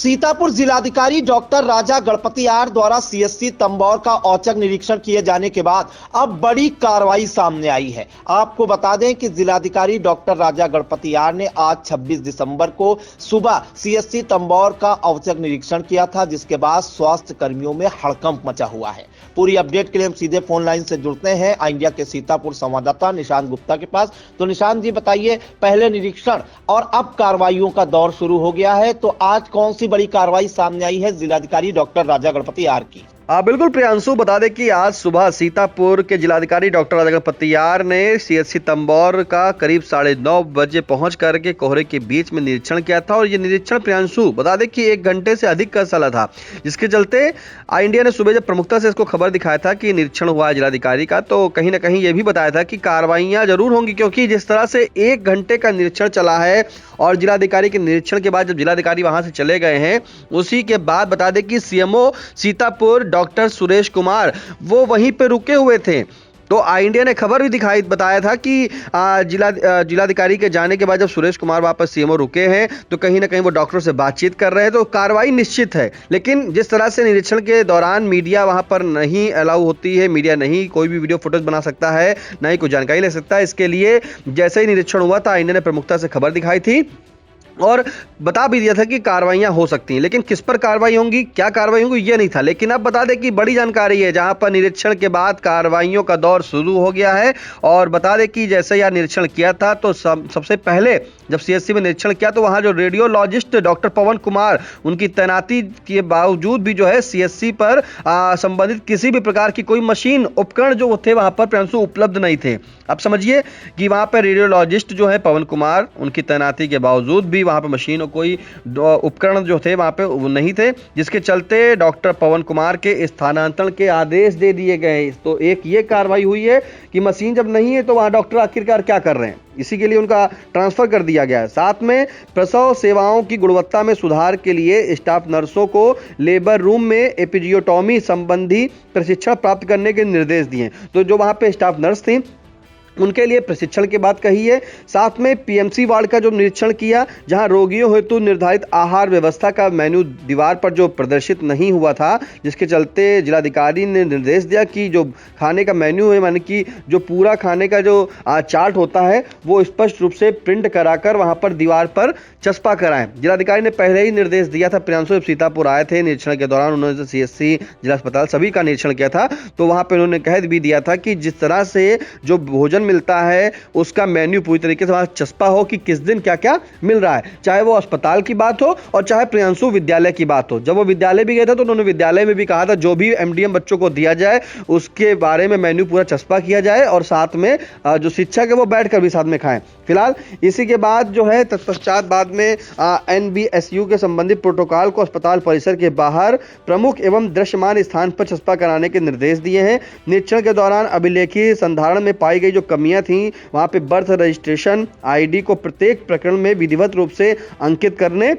सीतापुर जिलाधिकारी doctor Raja Ganpati are द्वारा CSC Tambaur का औचक निरीक्षण किए जाने के बाद अब बड़ी कार्रवाई सामने आई है। आपको बता दें कि जिलाधिकारी डॉक्टर राजा गणपति आर ने आज 26 दिसंबर को सुबह सीएससी तंबौर का औचक निरीक्षण किया था, जिसके बाद स्वास्थ्य कर्मियों में हड़कंप मचा हुआ है। पूरी अपडेट के लिए हम सीधे फोन लाइन से जुड़ते हैं इंडिया के सीतापुर संवाददाता निशांत गुप्ता के पास। तो निशांत जी बताइए, पहले निरीक्षण और अब कार्रवाइयों का दौर शुरू हो गया है, तो आज कौन सी बड़ी कार्रवाई सामने आई है जिलाधिकारी डॉक्टर राजा गणपति आर की? बिल्कुल प्रियांशु, बता दें कि आज सुबह सीतापुर के जिलाधिकारी डॉक्टर राजा गणपति आर ने सीएससी तंबौर का करीब 9:30 बजे पहुंच करके कोहरे के बीच में निरीक्षण किया था। और ये निरीक्षण प्रियांशु बता दें कि 1 घंटे से अधिक का चला था, जिसके चलते इंडिया ने सुबह जब प्रमुखता से इसको खबर दिखाया था कि निरीक्षण हुआ है जिलाधिकारी का, तो कहीं ना कहीं ये भी बताया था कि कार्रवाइयां जरूर होंगी, क्योंकि जिस तरह से 1 घंटे का निरीक्षण चला है और जिलाधिकारी के निरीक्षण के बाद जब जिलाधिकारी वहां से चले गए हैं, उसी के बाद बता दें कि सीएमओ सीतापुर डॉक्टर सुरेश कुमार वो वहीं पे रुके हुए थे। तो इंडिया ने खबर भी बताया था कि जिलाधिकारी के जाने के बाद जब सुरेश कुमार वापस सीएमओ रुके हैं, तो कहीं ना कहीं वो डॉक्टरों से बातचीत कर रहे हैं, तो कार्रवाई निश्चित है। लेकिन जिस तरह से निरीक्षण के दौरान मीडिया वहां पर नहीं अलाउ होती है, मीडिया नहीं कोई भी वीडियो फुटेज बना सकता है, ना ही कोई जानकारी ले सकता है, इसके लिए जैसे ही निरीक्षण हुआ था इंडिया ने प्रमुखता से खबर दिखाई थी और बता भी दिया था कि कार्रवाइयां हो सकती हैं। लेकिन किस पर कार्रवाई होंगी, क्या कार्रवाई होंगी, ये नहीं था। लेकिन अब बता दें कि बड़ी जानकारी है, जहां पर निरीक्षण के बाद कार्रवाइयों का दौर शुरू हो गया है। और बता दें कि जैसे यह निरीक्षण किया था, तो सबसे पहले जब सीएससी में निरीक्षण किया, तो वहां जो रेडियोलॉजिस्ट डॉक्टर पवन कुमार, उनकी तैनाती के बावजूद भी जो है सीएससी पर संबंधित किसी भी प्रकार की कोई मशीन उपकरण जो थे वहां पर प्रियांशु उपलब्ध नहीं थे। अब समझिए कि वहां पर रेडियोलॉजिस्ट जो है पवन कुमार, उनकी तैनाती के बावजूद भी वहां पर मशीन और कोई उपकरण जो थे वहां पे नहीं थे, जिसके चलते डॉक्टर पवन कुमार के स्थानांतरण के आदेश दे दिए गए। तो एक ये कार्रवाई हुई है कि मशीन जब नहीं है तो वहां डॉक्टर आखिरकार क्या कर रहे हैं, इसी के लिए उनका ट्रांसफर कर दिया गया है। साथ में प्रसव सेवाओं की गुणवत्ता में सुधार के लिए स्टाफ नर्सों को लेबर रूम में एपिजियोटॉमी संबंधी प्रशिक्षण प्राप्त करने के निर्देश दिए। तो जो वहां पे स्टाफ नर्स थी उनके लिए प्रशिक्षण की बात कही है। साथ में पीएमसी वार्ड का जो निरीक्षण किया, जहां रोगियों हेतु निर्धारित आहार व्यवस्था का मेन्यू दीवार पर जो प्रदर्शित नहीं हुआ था, जिसके चलते जिलाधिकारी ने निर्देश दिया कि जो खाने का मेन्यू है, माने कि जो पूरा खाने का जो चार्ट होता है, वो स्पष्ट रूप से प्रिंट कराकर वहां पर दीवार पर चस्पा कराएं। जिलाधिकारी ने पहले ही निर्देश दिया था। प्रियांशु जब सीतापुर आए थे निरीक्षण के दौरान, उन्होंने सीएससी जिला अस्पताल सभी का निरीक्षण किया था, तो वहां पर उन्होंने कह भी दिया था कि जिस तरह से जो भोजन मिलता है उसका मेन्यू पूरी तरीके से वहां चस्पा हो कि किस दिन क्या क्या मिल रहा है, चाहे वो अस्पताल की बात हो और चाहे प्रियांशु विद्यालय की बात हो। जब वो विद्यालय भी गए थे तो उन्होंने विद्यालय में भी कहा था जो भी एमडीएम बच्चों को दिया जाए उसके बारे में मेन्यू पूरा चस्पा किया जाए और साथ में जो शिक्षक है वो बैठकर भी साथ में खाएं। फिलहाल इसी के बाद जो है तत्पश्चात बाद में एनबीएसयू के संबंधित प्रोटोकॉल को अस्पताल परिसर के बाहर प्रमुख एवं दृश्यमान स्थान पर चस्पा कराने के निर्देश दिए हैं। निरीक्षण के दौरान अभिलेखीय संधारण में पाई गई जो कमियां थी, वहां पे बर्थ रजिस्ट्रेशन आईडी को प्रत्येक प्रकरण में विधिवत रूप से अंकित करने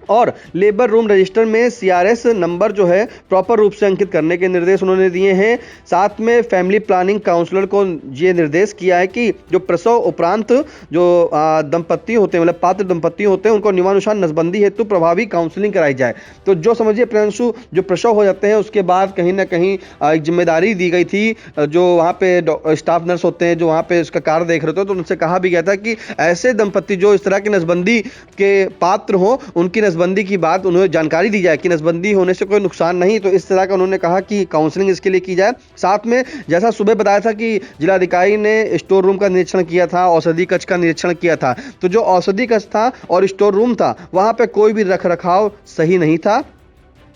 और लेबर रूम रजिस्टर में सीआरएस नंबर जो है प्रॉपर रूप से अंकित करने के निर्देश उन्होंने दिए हैं। साथ में फैमिली प्लानिंग काउंसलर को ये निर्देश किया है कि जो प्रसव उपरांत जो दंपत्ति होते हैं, मतलब पात्र दंपत्ति होते हैं, उनको नियमानुसार नसबंदी हेतु प्रभावी काउंसलिंग कराई जाए। तो जो समझिए प्रियांशु, जो प्रसव हो जाते हैं उसके बाद कहीं ना कहीं एक जिम्मेदारी दी गई थी, जो वहाँ पे स्टाफ नर्स होते हैं जो वहाँ पे उसका कार्य देख रहे थे, तो उनसे कहा भी गया था कि ऐसे दंपत्ति जो इस तरह की नसबंदी के पात्र हो, उनकी नसबंदी की बात उन्हें जानकारी दी जाए कि नसबंदी होने से कोई नुकसान नहीं। तो इस तरह का उन्होंने कहा कि काउंसलिंग इसके लिए की जाए। साथ में जैसा सुबह बताया था कि जिलाधिकारी ने स्टोर रूम का निरीक्षण किया था, औषधि कक्ष का निरीक्षण किया था, तो जो औषधि कक्ष था और स्टोर रूम था वहां पे कोई भी रखरखाव सही नहीं था,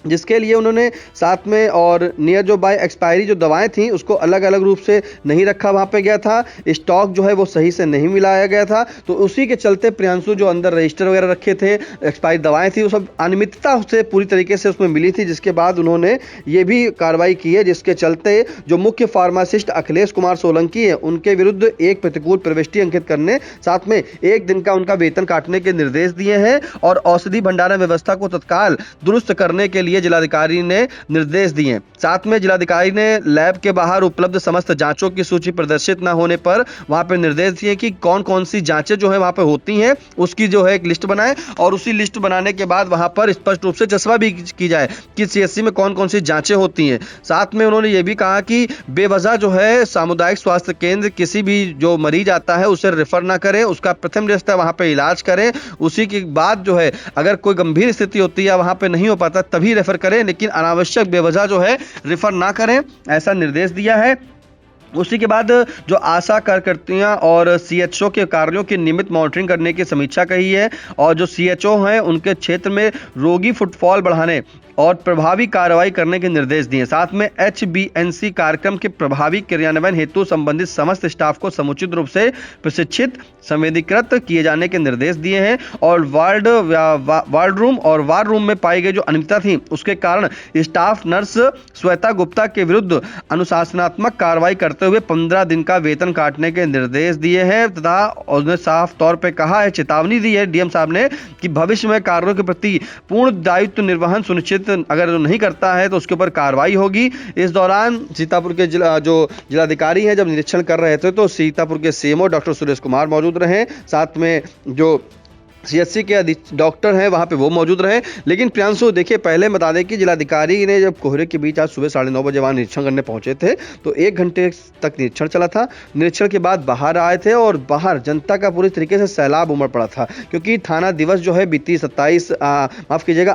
जिसके लिए उन्होंने साथ में और नियर जो बाय एक्सपायरी जो दवाएं थी उसको अलग अलग रूप से नहीं रखा वहां पे गया था, स्टॉक जो है वो सही से नहीं मिलाया गया था। तो उसी के चलते प्रियांशु जो अंदर रजिस्टर वगैरह रखे थे, एक्सपायरी दवाएं थी, वो सब अनियमितता से पूरी तरीके से उसमें मिली थी, जिसके बाद उन्होंने ये भी कार्रवाई की है, जिसके चलते जो मुख्य फार्मासिस्ट अखिलेश कुमार सोलंकी है उनके विरुद्ध एक प्रतिकूल प्रविष्टि अंकित करने, साथ में 1 दिन का उनका वेतन काटने के निर्देश दिए हैं और औषधि भंडारण व्यवस्था को तत्काल दुरुस्त करने के लिए लिए जिलाधिकारी ने निर्देश दिए। साथ में जिलाधिकारी ने लैब के बाहर उपलब्ध समस्त जांचों की सूची प्रदर्शित न होने पर वहां पर निर्देश दिए कि कौन कौन सी जांचें जो है वहां पर होती हैं उसकी जो है एक लिस्ट बनाए और उसी लिस्ट बनाने के बाद वहां पर स्पष्ट रूप से चस्पा भी की जाए कि सीएससी में कौन कौन सी जांचें होती हैं। साथ में उन्होंने ये भी कहा कि बेवजह जो है सामुदायिक स्वास्थ्य केंद्र किसी भी जो मरीज आता है उसे रेफर ना करें, उसका प्रथम दृष्टया वहां पे इलाज करें, उसी के बाद जो है अगर कोई गंभीर स्थिति होती है वहां पे नहीं हो पाता तभी रेफर करें, लेकिन अनावश्यक बेवजह जो है रेफर ना करें, ऐसा निर्देश दिया है। उसी के बाद जो आशा कार्यकर्तियां और सीएचओ के कार्यों की नियमित मॉनिटरिंग करने की समीक्षा कही है और जो सीएचओ हैं उनके क्षेत्र में रोगी फुटफॉल बढ़ाने और प्रभावी कार्रवाई करने के निर्देश दिए। साथ में HBNC कार्यक्रम के प्रभावी क्रियान्वयन हेतु संबंधित समस्त स्टाफ को समुचित रूप से प्रशिक्षित संवेदीकृत किए जाने के निर्देश दिए हैं और वार्ड रूम और वार रूम में पाई गई जो अनियमितता थी उसके कारण स्टाफ नर्स श्वेता गुप्ता के विरुद्ध अनुशासनात्मक कार्रवाई करते हुए 15 दिन का वेतन काटने के निर्देश दिए हैं तथा उसने साफ तौर पर कहा है, चेतावनी दी है डीएम साहब ने कि भविष्य में कार्यों के प्रति पूर्ण दायित्व निर्वहन सुनिश्चित अगर नहीं करता है तो उसके ऊपर कार्रवाई होगी। इस दौरान सीतापुर के जिलाधिकारी हैं जब निरीक्षण कर रहे थे तो सीतापुर के सीएमओ डॉक्टर सुरेश कुमार मौजूद रहे, साथ में जो सीएससी के डॉक्टर हैं वहां पे वो मौजूद रहे। लेकिन प्रियांशु देखिए, पहले बता दें कि जिलाधिकारी ने जब कोहरे के बीच आज सुबह 9:30 बजे वहां निरीक्षण करने पहुंचे थे तो 1 घंटे तक निरीक्षण चला था। निरीक्षण के बाद बाहर आए थे और बाहर जनता का पूरी तरीके से सैलाब उमड़ पड़ा था क्योंकि थाना दिवस जो है बीती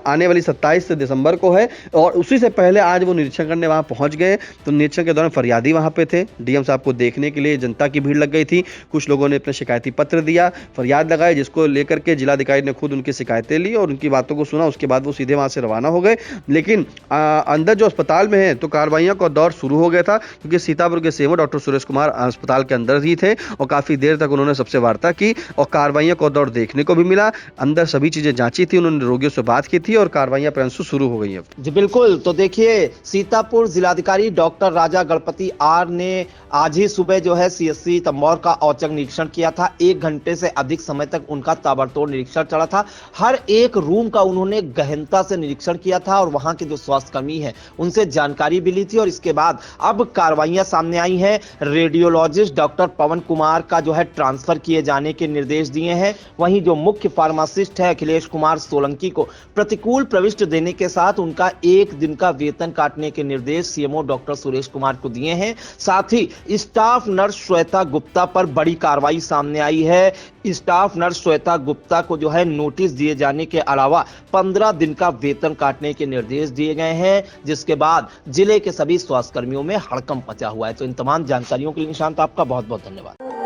आने वाली 27 दिसंबर को है और उसी से पहले आज वो निरीक्षण करने वहां पहुंच गए। तो निरीक्षण के दौरान फरियादी वहां पे थे, डीएम साहब को देखने के लिए जनता की भीड़ लग गई थी। कुछ लोगों ने अपने शिकायती पत्र दिया, फरियाद लगाई, जिसको लेकर के जिलाधिकारी ने खुद उनकी शिकायतें ली और उनकी बातों को सुना। उसके बाद वो सीधे वहां से रवाना हो गए। लेकिन अंदर जो अस्पताल में है तो कार्रवाइयों का दौर शुरू हो गया था क्योंकि सीतापुर के सीएमओ डॉक्टर सुरेश कुमार अस्पताल के अंदर ही थे और काफी देर तक उन्होंने सबसे वार्ता की और कार्रवाइयों का दौर देखने को भी मिला। अंदर सभी चीजें जांची थी, उन्होंने रोगियों से बात की थी और कार्रवाइयां प्रियांशु शुरू हो गई हैं। जी बिल्कुल, तो देखिए सीतापुर जिलाधिकारी डॉक्टर राजा गणपति आर ने आज ही सुबह जो है सीएससी तंबौर का औचक निरीक्षण किया था। 1 घंटे से अधिक समय तक उनका ताबड़तोड़ निरीक्षण चला था। हर एक रूम का उन्होंने गहनता से निरीक्षण किया था और वहां के जो स्वास्थ्यकर्मी हैं उनसे जानकारी भी ली थी और इसके बाद अब कार्रवाइयां सामने आई हैं। रेडियोलॉजिस्ट डॉक्टर पवन कुमार का जो है ट्रांसफर किए जाने के निर्देश दिए हैं। वहीं जो मुख्य फार्मासिस्ट है अखिलेश कुमार सोलंकी को प्रतिकूल प्रविष्टि देने के साथ उनका 1 दिन का वेतन काटने के निर्देश सीएमओ डॉक्टर सुरेश कुमार को दिए हैं। साथ ही स्टाफ नर्स श्वेता गुप्ता पर बड़ी कार्रवाई सामने आई है। स्टाफ नर्स श्वेता गुप्ता को जो है नोटिस दिए जाने के अलावा 15 दिन का वेतन काटने के निर्देश दिए गए हैं, जिसके बाद जिले के सभी स्वास्थ्य कर्मियों में हड़कंप मचा हुआ है। तो इन तमाम जानकारियों के लिए निशांत आपका बहुत बहुत धन्यवाद।